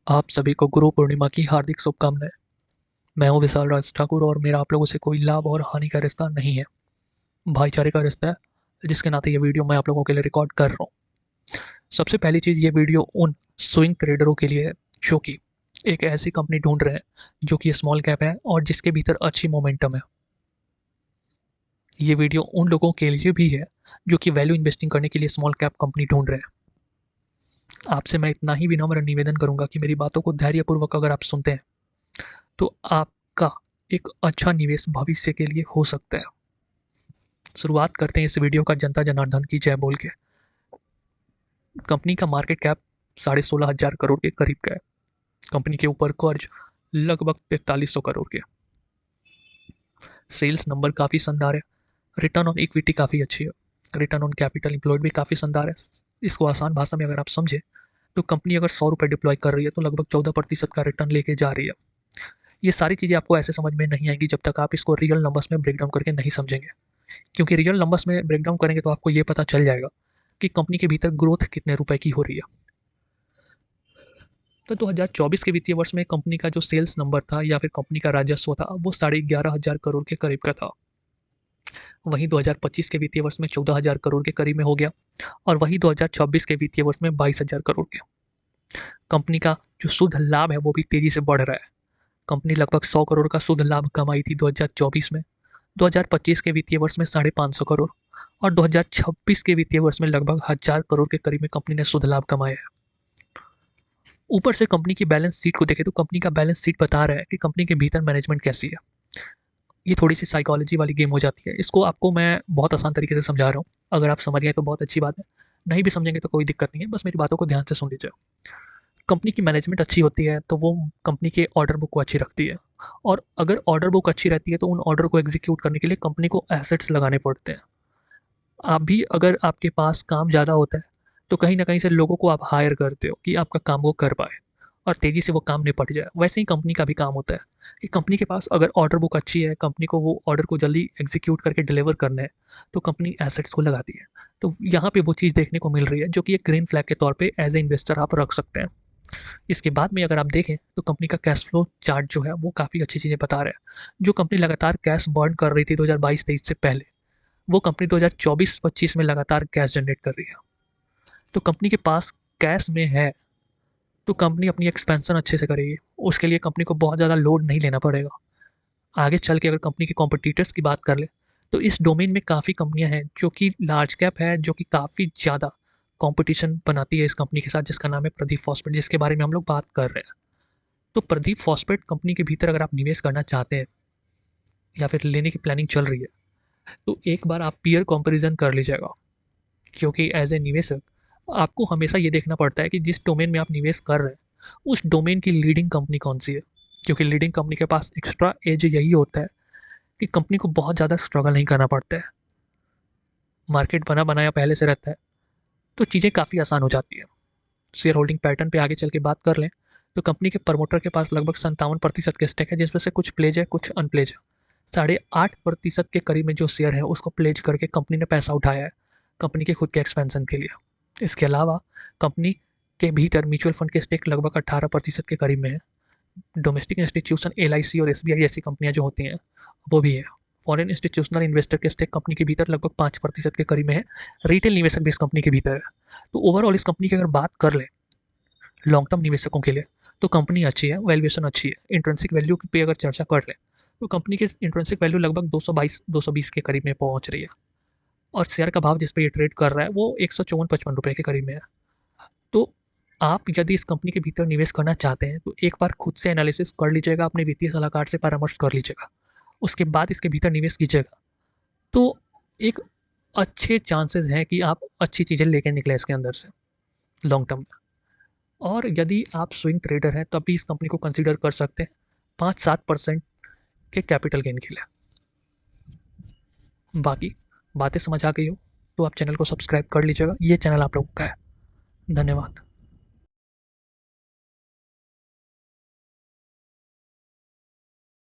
आप सभी को गुरु पूर्णिमा की हार्दिक शुभकामनाएं। मैं हूं विशाल राज ठाकुर और मेरा आप लोगों से कोई लाभ और हानि का रिश्ता नहीं है, भाईचारे का रिश्ता है, जिसके नाते ये वीडियो मैं आप लोगों के लिए रिकॉर्ड कर रहा हूँ। सबसे पहली चीज़, ये वीडियो उन स्विंग ट्रेडरों के लिए है जो कि एक ऐसी कंपनी ढूंढ रहे हैं जो कि स्मॉल कैप है और जिसके भीतर अच्छी मोमेंटम है। ये वीडियो उन लोगों के लिए भी है जो कि वैल्यू इन्वेस्टिंग करने के लिए स्मॉल कैप कंपनी ढूंढ रहे हैं। आपसे मैं इतना ही विनम्र निवेदन करूंगा कि मेरी बातों को धैर्यपूर्वक अगर आप सुनते हैं तो आपका एक अच्छा निवेश भविष्य के लिए हो सकता है। शुरुआत करते हैं इस वीडियो का जनता जनार्दन की जय बोल के। कंपनी का मार्केट कैप 16,500 करोड़ के करीब का है। कंपनी के ऊपर कर्ज लगभग 4300 करोड़ के। सेल्स नंबर काफ़ी शानदार है। रिटर्न ऑन इक्विटी काफ़ी अच्छी है। रिटर्न ऑन कैपिटल एम्प्लॉयड भी काफ़ी शानदार है। इसको आसान भाषा में अगर आप समझे तो कंपनी अगर 100 रुपये डिप्लॉय कर रही है तो लगभग 14% का रिटर्न लेके जा रही है। ये सारी चीज़ें आपको ऐसे समझ में नहीं आएंगी जब तक आप इसको रियल नंबर्स में ब्रेक डाउन करके नहीं समझेंगे, क्योंकि रियल नंबर्स में ब्रेक डाउन करेंगे तो आपको ये पता चल जाएगा कि कंपनी के भीतर ग्रोथ कितने रुपए की हो रही है। तो 2024 के वित्तीय वर्ष में कंपनी का जो सेल्स नंबर था या फिर कंपनी का राजस्व था वो 11,500 करोड़ के करीब का था। वहीं 2025 के वित्तीय वर्ष में 14,000 करोड़ के करीब में हो गया और वहीं 2026 के वित्तीय वर्ष में 22,000 करोड़ के। कंपनी का जो शुद्ध लाभ है वो भी तेजी से बढ़ रहा है। कंपनी लगभग 100 करोड़ का शुद्ध लाभ कमाई थी 2024 में। 2025 के वित्तीय वर्ष में 550 करोड़ और 2026 के वित्तीय वर्ष में लगभग 1,000 करोड़ के करीब में कंपनी ने शुद्ध लाभ कमाया है। ऊपर से कंपनी की बैलेंस शीट को देखें तो कंपनी का बैलेंस शीट बता रहा है कि कंपनी के भीतर मैनेजमेंट कैसी है। ये थोड़ी सी साइकोलॉजी वाली गेम हो जाती है। इसको आपको मैं बहुत आसान तरीके से समझा रहा हूँ। अगर आप समझ गए तो बहुत अच्छी बात है, नहीं भी समझेंगे तो कोई दिक्कत नहीं है, बस मेरी बातों को ध्यान से सुन लीजिए। कंपनी की मैनेजमेंट अच्छी होती है तो वो कंपनी के ऑर्डर बुक को अच्छी रखती है, और अगर ऑर्डर बुक अच्छी रहती है तो उन ऑर्डर को एग्जीक्यूट करने के लिए कंपनी को एसेट्स लगाने पड़ते हैं। आप भी अगर आपके पास काम ज़्यादा होता है तो कहीं ना कहीं से लोगों को आप हायर करते हो कि आपका काम वो कर पाए और तेज़ी से वो काम निपट जाए। वैसे ही कंपनी का भी काम होता है कि कंपनी के पास अगर ऑर्डर बुक अच्छी है, कंपनी को वो ऑर्डर को जल्दी एग्जीक्यूट करके डिलीवर करना है, तो कंपनी एसेट्स को लगाती है। तो यहाँ पे वो चीज़ देखने को मिल रही है जो कि एक ग्रीन फ्लैग के तौर पे एज ए इन्वेस्टर आप रख सकते हैं। इसके बाद में अगर आप देखें तो कंपनी का कैश फ्लो चार्ट जो है वो काफ़ी अच्छी चीज़ें बता रहा है। जो कंपनी लगातार कैश बर्न कर रही थी 2022-23 से पहले, वो कंपनी 2024-25 में लगातार कैश जनरेट कर रही है। तो कंपनी के पास कैश में है तो कंपनी अपनी एक्सपेंशन अच्छे से करेगी। उसके लिए कंपनी को बहुत ज़्यादा लोड नहीं लेना पड़ेगा। आगे चल के अगर कंपनी के कॉम्पिटिटर्स की बात कर ले तो इस डोमेन में काफ़ी कंपनियां हैं जो कि लार्ज कैप है, जो कि काफ़ी ज़्यादा कंपटीशन बनाती है इस कंपनी के साथ, जिसका नाम है प्रदीप फॉस्फेट, जिसके बारे में हम लोग बात कर रहे हैं। तो प्रदीप फॉस्फेट कंपनी के भीतर अगर आप निवेश करना चाहते हैं या फिर लेने की प्लानिंग चल रही है तो एक बार आप पीयर कंपैरिजन कर लीजिएगा, क्योंकि एज ए निवेशक आपको हमेशा ये देखना पड़ता है कि जिस डोमेन में आप निवेश कर रहे हैं उस डोमेन की लीडिंग कंपनी कौन सी है। क्योंकि लीडिंग कंपनी के पास एक्स्ट्रा एज यही होता है कि कंपनी को बहुत ज़्यादा स्ट्रगल नहीं करना पड़ता है। मार्केट बना बनाया पहले से रहता है तो चीज़ें काफ़ी आसान हो जाती है। शेयर होल्डिंग पैटर्न पे आगे चल के बात कर लें तो कंपनी के प्रमोटर के पास लगभग 57% के स्टेक है, जिसमें से कुछ प्लेज है कुछ अनप्लेज है। 8.5% के करीब में जो शेयर है उसको प्लेज करके कंपनी ने पैसा उठाया है कंपनी के खुद के एक्सपेंशन के लिए। इसके अलावा कंपनी के भीतर म्यूचुअल फंड के स्टेक लगभग 18% के करीब में है। डोमेस्टिक इंस्टीट्यूशन एलआईसी और एसबीआई जैसी कंपनियां जो होती हैं वो भी है। फॉरेन इंस्टीट्यूशनल इन्वेस्टर के स्टेक कंपनी के भीतर लगभग 5% के करीब में है। रिटेल निवेशक भी इस कंपनी के भीतर है। तो ओवरऑल इस कंपनी की अगर बात कर लें लॉन्ग टर्म निवेशकों के लिए तो कंपनी अच्छी है, वैल्यूएशन अच्छी है। इंट्रेंसिक वैल्यू पे अगर चर्चा कर लें तो कंपनी की इंट्रेंसिक वैल्यू लगभग 222-220 के करीब में पहुंच रही है और शेयर का भाव जिस पे ये ट्रेड कर रहा है वो 154-55 रुपये के करीब में है। तो आप यदि इस कंपनी के भीतर निवेश करना चाहते हैं तो एक बार खुद से एनालिसिस कर लीजिएगा, अपने वित्तीय सलाहकार से परामर्श कर लीजिएगा, उसके बाद इसके भीतर निवेश कीजिएगा। तो एक अच्छे चांसेस हैं कि आप अच्छी चीज़ें लेके निकले इसके अंदर से लॉन्ग टर्म में। और यदि आप स्विंग ट्रेडर हैं तब भी इस कंपनी को कंसीडर कर सकते हैं 5-7% के कैपिटल गेन के लिए। बाकी बातें समझ आ गई हो तो आप चैनल को सब्सक्राइब कर लीजिएगा। ये चैनल आप लोगों का है। धन्यवाद।